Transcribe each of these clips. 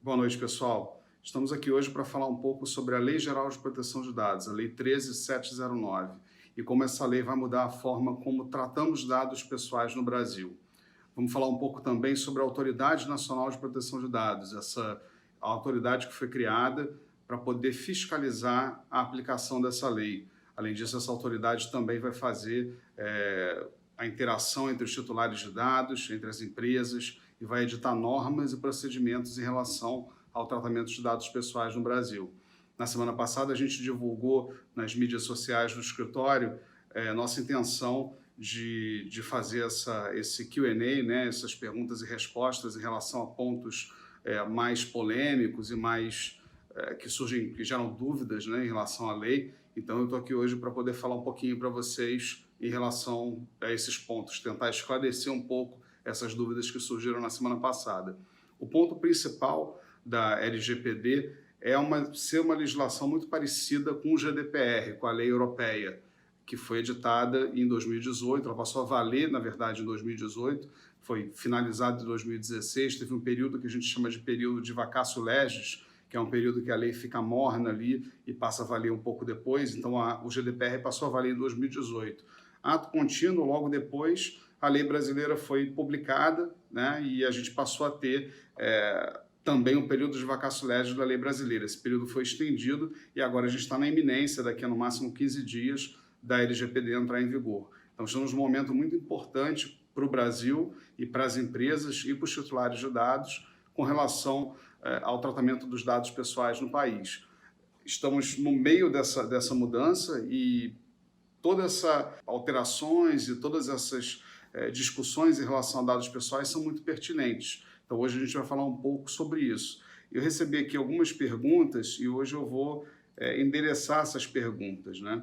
Boa noite, pessoal. Estamos aqui hoje para falar um pouco sobre a Lei Geral de Proteção de Dados, a Lei 13.709, e como essa lei vai mudar a forma como tratamos dados pessoais no Brasil. Vamos falar um pouco também sobre a Autoridade Nacional de Proteção de Dados, essa autoridade que foi criada para poder fiscalizar a aplicação dessa lei. Além disso, essa autoridade também vai fazer a interação entre os titulares de dados, entre as empresas, e vai editar normas e procedimentos em relação ao tratamento de dados pessoais no Brasil. Na semana passada, a gente divulgou nas mídias sociais do escritório nossa intenção de fazer esse Q&A, né, essas perguntas e respostas em relação a pontos mais polêmicos e mais que geram dúvidas, né, em relação à lei. Então, eu estou aqui hoje para poder falar um pouquinho para vocês em relação a esses pontos, tentar esclarecer um pouco essas dúvidas que surgiram na semana passada. O ponto principal da LGPD é ser uma legislação muito parecida com o GDPR, com a lei europeia, que foi editada em 2018, ela passou a valer, na verdade, em 2018, foi finalizada em 2016, teve um período que a gente chama de período de vacatio legis, que é um período que a lei fica morna ali e passa a valer um pouco depois, então o GDPR passou a valer em 2018. Ato contínuo, logo depois, a lei brasileira foi publicada, né, e a gente passou a ter também um período de vacatio legis da lei brasileira. Esse período foi estendido e agora a gente está na iminência, daqui a no máximo 15 dias, da LGPD entrar em vigor. Então, estamos num momento muito importante para o Brasil e para as empresas e para os titulares de dados com relação ao tratamento dos dados pessoais no país. Estamos no meio dessa mudança e todas essas alterações e todas essas discussões em relação a dados pessoais são muito pertinentes. Então, hoje a gente vai falar um pouco sobre isso. Eu recebi aqui algumas perguntas e hoje eu vou endereçar essas perguntas, né?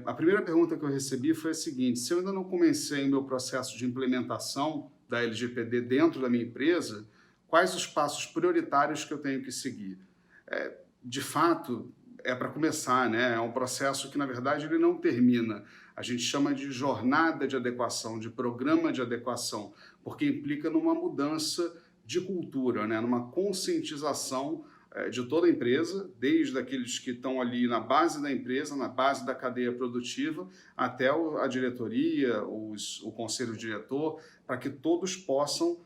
A primeira pergunta que eu recebi foi a seguinte: se eu ainda não comecei o meu processo de implementação da LGPD dentro da minha empresa, quais os passos prioritários que eu tenho que seguir? De fato, é para começar, né? É um processo que, na verdade, ele não termina. A gente chama de jornada de adequação, de programa de adequação, porque implica numa mudança de cultura, né? Numa conscientização de toda a empresa, desde aqueles que estão ali na base da empresa, na base da cadeia produtiva, até a diretoria, o conselho diretor, para que todos possam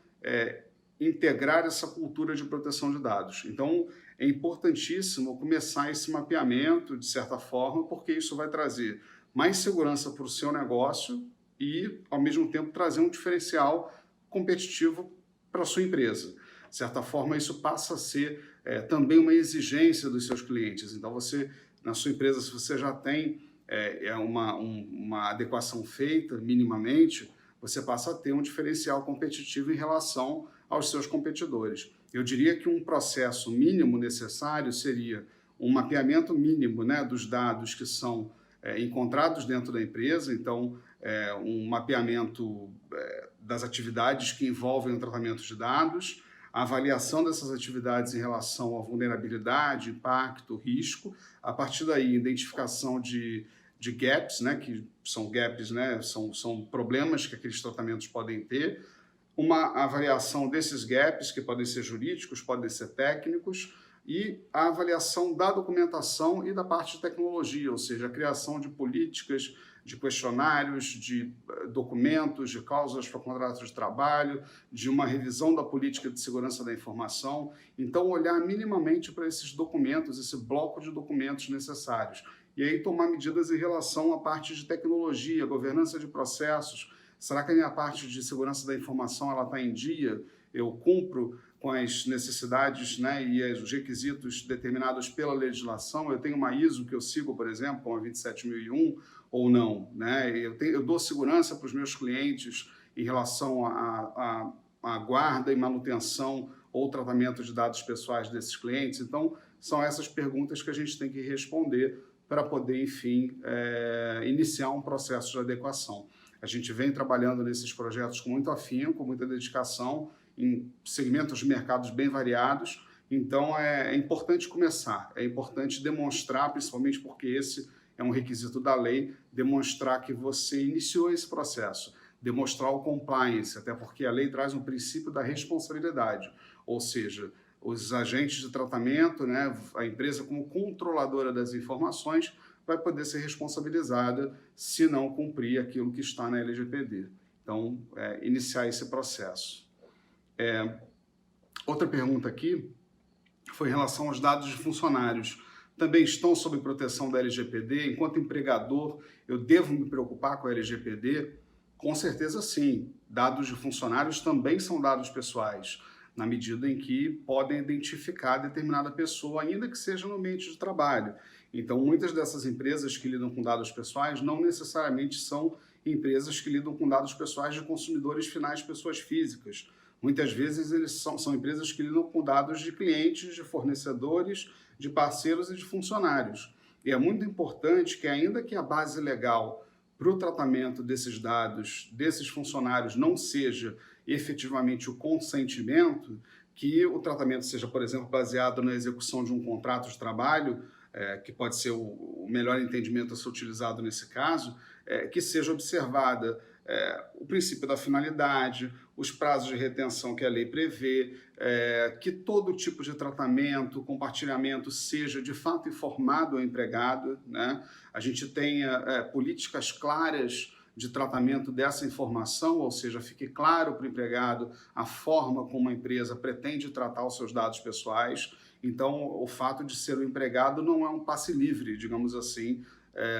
integrar essa cultura de proteção de dados. Então, é importantíssimo começar esse mapeamento, de certa forma, porque isso vai trazer mais segurança para o seu negócio e, ao mesmo tempo, trazer um diferencial competitivo para a sua empresa. De certa forma, isso passa a ser também uma exigência dos seus clientes. Então, você, na sua empresa, se você já tem uma adequação feita minimamente, você passa a ter um diferencial competitivo em relação aos seus competidores. Eu diria que um processo mínimo necessário seria um mapeamento mínimo, né, dos dados que são encontrados dentro da empresa, então um mapeamento das atividades que envolvem o tratamento de dados, a avaliação dessas atividades em relação à vulnerabilidade, impacto, risco, a partir daí identificação de gaps, né, que são gaps, né, são problemas que aqueles tratamentos podem ter, uma avaliação desses gaps, que podem ser jurídicos, podem ser técnicos, e a avaliação da documentação e da parte de tecnologia, ou seja, a criação de políticas, de questionários, de documentos, de cláusulas para contratos de trabalho, de uma revisão da política de segurança da informação. Então, olhar minimamente para esses documentos, esse bloco de documentos necessários. E aí tomar medidas em relação à parte de tecnologia, governança de processos. Será que a minha parte de segurança da informação está em dia? Eu cumpro com as necessidades, né, e os requisitos determinados pela legislação? Eu tenho uma ISO que eu sigo, por exemplo, como a 27001, ou não? Né? Eu dou segurança para os meus clientes em relação à guarda e manutenção ou tratamento de dados pessoais desses clientes? Então, são essas perguntas que a gente tem que responder para poder, enfim, iniciar um processo de adequação. A gente vem trabalhando nesses projetos com muito afinco, com muita dedicação, em segmentos de mercados bem variados. Então, é importante começar, é importante demonstrar, principalmente porque esse é um requisito da lei, demonstrar que você iniciou esse processo, demonstrar o compliance, até porque a lei traz um princípio da responsabilidade, ou seja, os agentes de tratamento, né, a empresa como controladora das informações, vai poder ser responsabilizada se não cumprir aquilo que está na LGPD. Então, iniciar esse processo. Outra pergunta aqui foi em relação aos dados de funcionários. Também estão sob proteção da LGPD? Enquanto empregador, eu devo me preocupar com a LGPD? Com certeza sim. Dados de funcionários também são dados pessoais, na medida em que podem identificar determinada pessoa, ainda que seja no ambiente de trabalho. Então, muitas dessas empresas que lidam com dados pessoais não necessariamente são empresas que lidam com dados pessoais de consumidores finais, pessoas físicas. Muitas vezes eles são empresas que lidam com dados de clientes, de fornecedores, de parceiros e de funcionários. E é muito importante que, ainda que a base legal para o tratamento desses dados, desses funcionários, não seja efetivamente o consentimento, que o tratamento seja, por exemplo, baseado na execução de um contrato de trabalho, que pode ser o melhor entendimento a ser utilizado nesse caso, que seja observada o princípio da finalidade, os prazos de retenção que a lei prevê, que todo tipo de tratamento, compartilhamento seja de fato informado ao empregado, né? A gente tenha políticas claras de tratamento dessa informação, ou seja, fique claro para o empregado a forma como a empresa pretende tratar os seus dados pessoais. Então, o fato de ser o empregado não é um passe livre, digamos assim,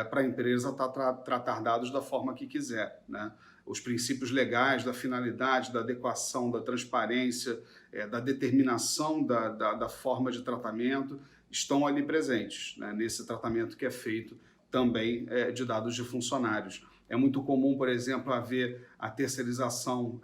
para a empresa tratar dados da forma que quiser, né? Os princípios legais da finalidade, da adequação, da transparência, da determinação da forma de tratamento estão ali presentes, né, nesse tratamento que é feito também de dados de funcionários. É muito comum, por exemplo, haver a terceirização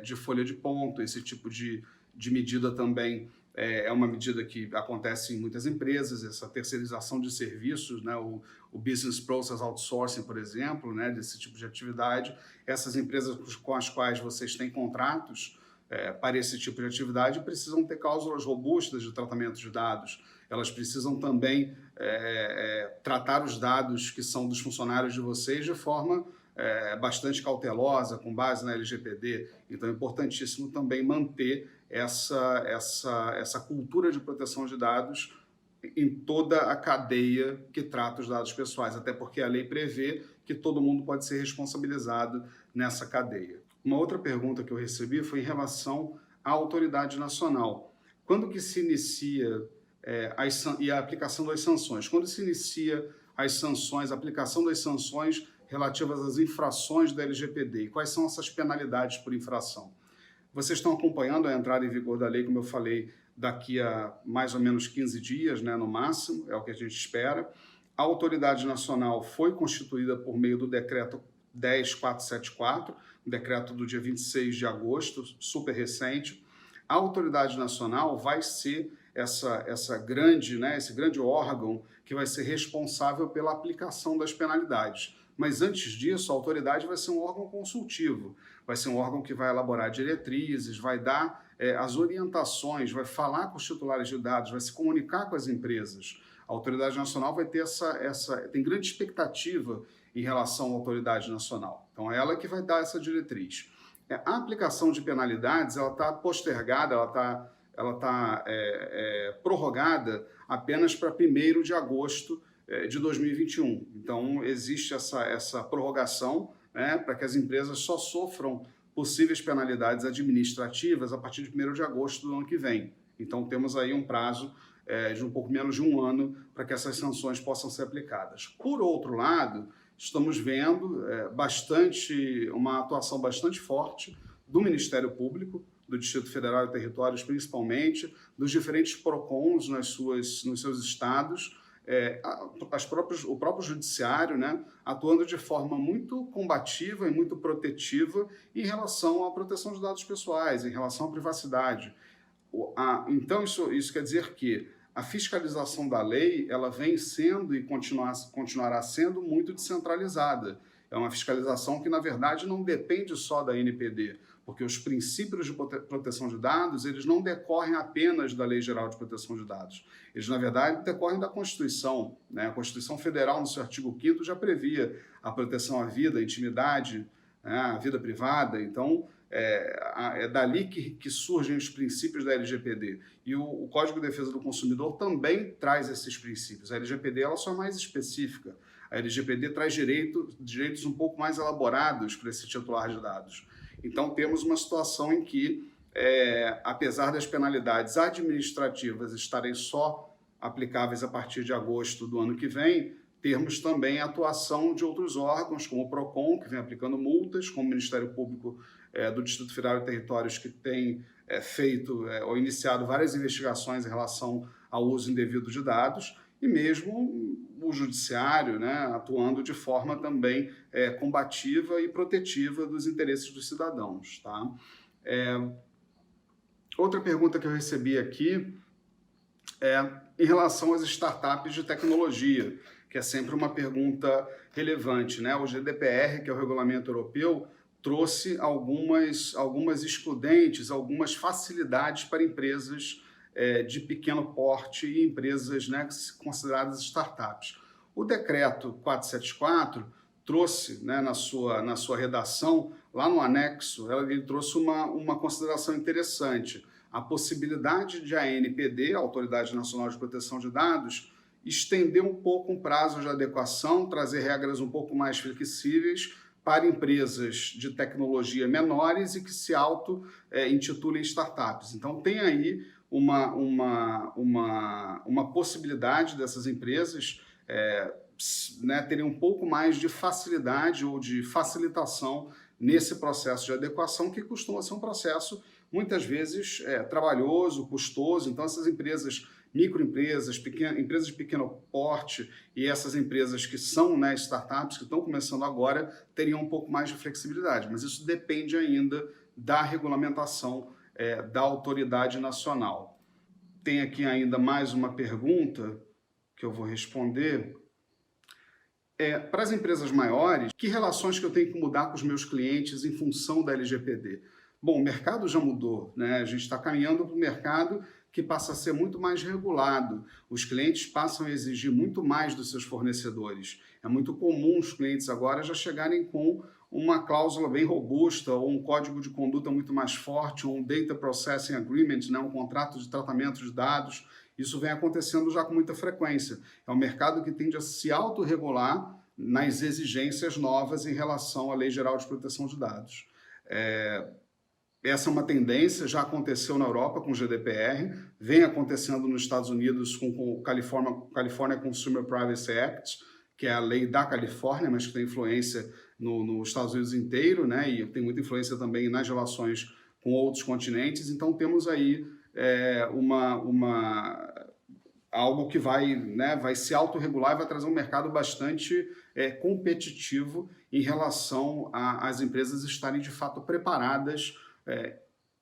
de folha de ponto, esse tipo de medida também é uma medida que acontece em muitas empresas, essa terceirização de serviços, né, o Business Process Outsourcing, por exemplo, né, desse tipo de atividade. Essas empresas com as quais vocês têm contratos para esse tipo de atividade precisam ter cláusulas robustas de tratamento de dados. Elas precisam também tratar os dados que são dos funcionários de vocês de forma bastante cautelosa, com base na LGPD. Então é importantíssimo também manter essa cultura de proteção de dados em toda a cadeia que trata os dados pessoais, até porque a lei prevê que todo mundo pode ser responsabilizado nessa cadeia. Uma outra pergunta que eu recebi foi em relação à autoridade nacional. Quando que se inicia e a aplicação das sanções? Quando se inicia as sanções, a aplicação das sanções relativas às infrações da LGPD? E quais são essas penalidades por infração? Vocês estão acompanhando a entrada em vigor da lei, como eu falei, daqui a mais ou menos 15 dias, né, no máximo, é o que a gente espera. A autoridade nacional foi constituída por meio do decreto 10.474, um decreto do dia 26 de agosto, super recente. A autoridade nacional vai ser esse grande órgão que vai ser responsável pela aplicação das penalidades. Mas antes disso, a autoridade vai ser um órgão consultivo, vai ser um órgão que vai elaborar diretrizes, vai dar as orientações, vai falar com os titulares de dados, vai se comunicar com as empresas. A autoridade nacional vai ter tem grande expectativa em relação à autoridade nacional. Então, é ela que vai dar essa diretriz. A aplicação de penalidades, ela está postergada, ela está prorrogada apenas para 1º de agosto de 2021. Então, existe essa prorrogação, né, para que as empresas só sofram possíveis penalidades administrativas a partir de 1º de agosto do ano que vem. Então, temos aí um prazo de um pouco menos de um ano para que essas sanções possam ser aplicadas. Por outro lado, estamos vendo uma atuação bastante forte do Ministério Público, do Distrito Federal e Territórios principalmente, dos diferentes PROCONs nos seus estados, o próprio judiciário, né, atuando de forma muito combativa e muito protetiva em relação à proteção de dados pessoais, em relação à privacidade. Então, isso quer dizer que a fiscalização da lei ela vem sendo e continuará sendo muito descentralizada. É uma fiscalização que, na verdade, não depende só da NPD, porque os princípios de proteção de dados eles não decorrem apenas da Lei Geral de Proteção de Dados. Eles, na verdade, decorrem da Constituição, né? A Constituição Federal, no seu artigo 5º, já previa a proteção à vida, à intimidade, né? À vida privada. Então, É dali que surgem os princípios da LGPD. E o Código de Defesa do Consumidor também traz esses princípios. A LGPD ela só é mais específica. A LGPD traz direitos um pouco mais elaborados para esse titular de dados. Então, temos uma situação em que, apesar das penalidades administrativas estarem só aplicáveis a partir de agosto do ano que vem, termos também a atuação de outros órgãos, como o PROCON, que vem aplicando multas, como o Ministério Público do Distrito Federal e Territórios, que tem feito ou iniciado várias investigações em relação ao uso indevido de dados, e mesmo o Judiciário, né, atuando de forma também combativa e protetiva dos interesses dos cidadãos. Tá? Outra pergunta que eu recebi aqui é em relação às startups de tecnologia, que é sempre uma pergunta relevante, né? O GDPR, que é o Regulamento Europeu, trouxe algumas excludentes, algumas facilidades para empresas de pequeno porte e empresas, né, consideradas startups. O decreto 474 trouxe, né, na sua redação, lá no anexo, ele trouxe uma consideração interessante. A possibilidade de a ANPD, a Autoridade Nacional de Proteção de Dados, estender um pouco o prazo de adequação, trazer regras um pouco mais flexíveis para empresas de tecnologia menores e que se auto-intitulem startups. Então, tem aí uma possibilidade dessas empresas né, terem um pouco mais de facilidade ou de facilitação nesse processo de adequação, que costuma ser um processo, muitas vezes, trabalhoso, custoso. Então, essas empresas, microempresas, empresas de pequeno porte e essas empresas que são, né, startups, que estão começando agora, teriam um pouco mais de flexibilidade. Mas isso depende ainda da regulamentação da autoridade nacional. Tem aqui ainda mais uma pergunta que eu vou responder. Para as empresas maiores, que relações que eu tenho que mudar com os meus clientes em função da LGPD? Bom, o mercado já mudou, né? A gente está caminhando para um mercado que passa a ser muito mais regulado. Os clientes passam a exigir muito mais dos seus fornecedores. É muito comum os clientes agora já chegarem com uma cláusula bem robusta, ou um código de conduta muito mais forte, ou um Data Processing Agreement, né? Um contrato de tratamento de dados. Isso vem acontecendo já com muita frequência. É um mercado que tende a se autorregular nas exigências novas em relação à Lei Geral de Proteção de Dados. Essa é uma tendência, já aconteceu na Europa com o GDPR, vem acontecendo nos Estados Unidos com o California Consumer Privacy Act, que é a lei da Califórnia, mas que tem influência nos Estados Unidos inteiro, né? E tem muita influência também nas relações com outros continentes. Então temos aí algo que vai se autorregular e vai trazer um mercado bastante competitivo em relação às empresas estarem de fato preparadas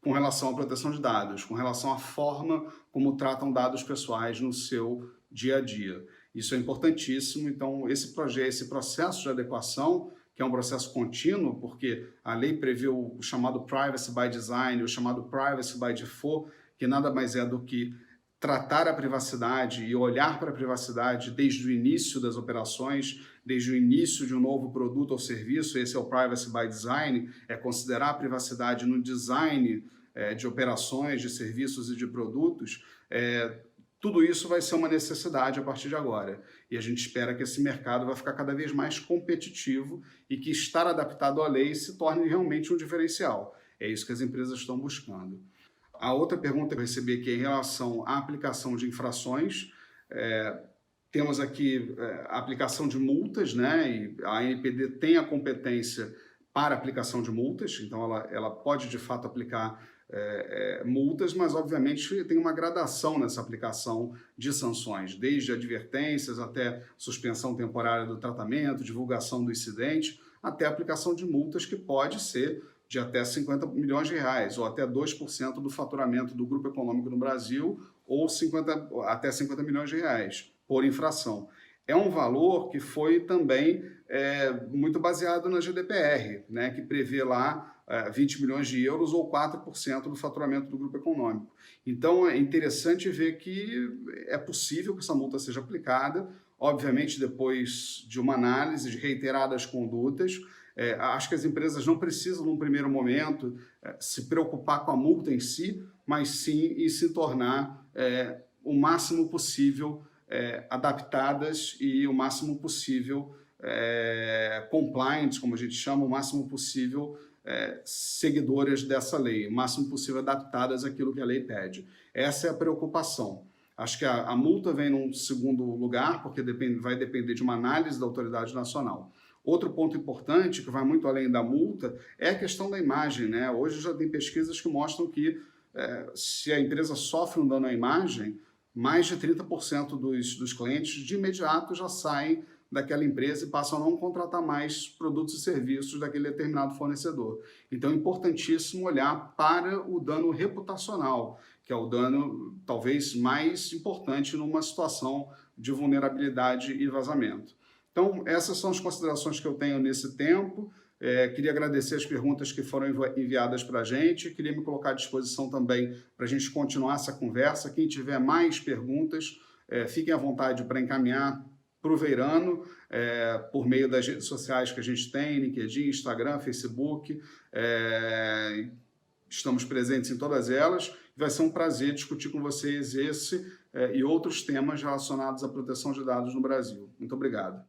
com relação à proteção de dados, com relação à forma como tratam dados pessoais no seu dia a dia. Isso é importantíssimo. Então, esse processo de adequação, que é um processo contínuo, porque a lei prevê o chamado Privacy by Design, o chamado Privacy by Default, que nada mais é do que tratar a privacidade e olhar para a privacidade desde o início das operações, desde o início de um novo produto ou serviço. Esse é o Privacy by Design, é considerar a privacidade no design de operações, de serviços e de produtos. Tudo isso vai ser uma necessidade a partir de agora. E a gente espera que esse mercado vai ficar cada vez mais competitivo e que estar adaptado à lei se torne realmente um diferencial. É isso que as empresas estão buscando. A outra pergunta que eu recebi aqui é em relação à aplicação de infrações. Temos aqui a aplicação de multas, né? E a ANPD tem a competência para aplicação de multas, então ela pode de fato aplicar multas, mas obviamente tem uma gradação nessa aplicação de sanções, desde advertências até suspensão temporária do tratamento, divulgação do incidente, até a aplicação de multas que pode ser de até 50 milhões de reais, ou até 2% do faturamento do grupo econômico no Brasil, ou até 50 milhões de reais por infração. É um valor que foi também muito baseado na GDPR, né, que prevê lá 20 milhões de euros ou 4% do faturamento do grupo econômico. Então é interessante ver que é possível que essa multa seja aplicada, obviamente depois de uma análise de reiteradas condutas. Acho que as empresas não precisam, num primeiro momento, se preocupar com a multa em si, mas sim em se tornar o máximo possível adaptadas e o máximo possível compliant, como a gente chama, o máximo possível seguidoras dessa lei, o máximo possível adaptadas àquilo que a lei pede. Essa é a preocupação. Acho que a multa vem num segundo lugar, porque vai depender de uma análise da autoridade nacional. Outro ponto importante, que vai muito além da multa, é a questão da imagem, né? Hoje já tem pesquisas que mostram que se a empresa sofre um dano à imagem, mais de 30% dos clientes de imediato já saem daquela empresa e passam a não contratar mais produtos e serviços daquele determinado fornecedor. Então é importantíssimo olhar para o dano reputacional, que é o dano talvez mais importante numa situação de vulnerabilidade e vazamento. Então essas são as considerações que eu tenho nesse tempo. Queria agradecer as perguntas que foram enviadas para a gente, queria me colocar à disposição também para a gente continuar essa conversa. Quem tiver mais perguntas, fiquem à vontade para encaminhar para o Veirano, por meio das redes sociais que a gente tem, LinkedIn, Instagram, Facebook, estamos presentes em todas elas. Vai ser um prazer discutir com vocês esse e outros temas relacionados à proteção de dados no Brasil. Muito obrigado.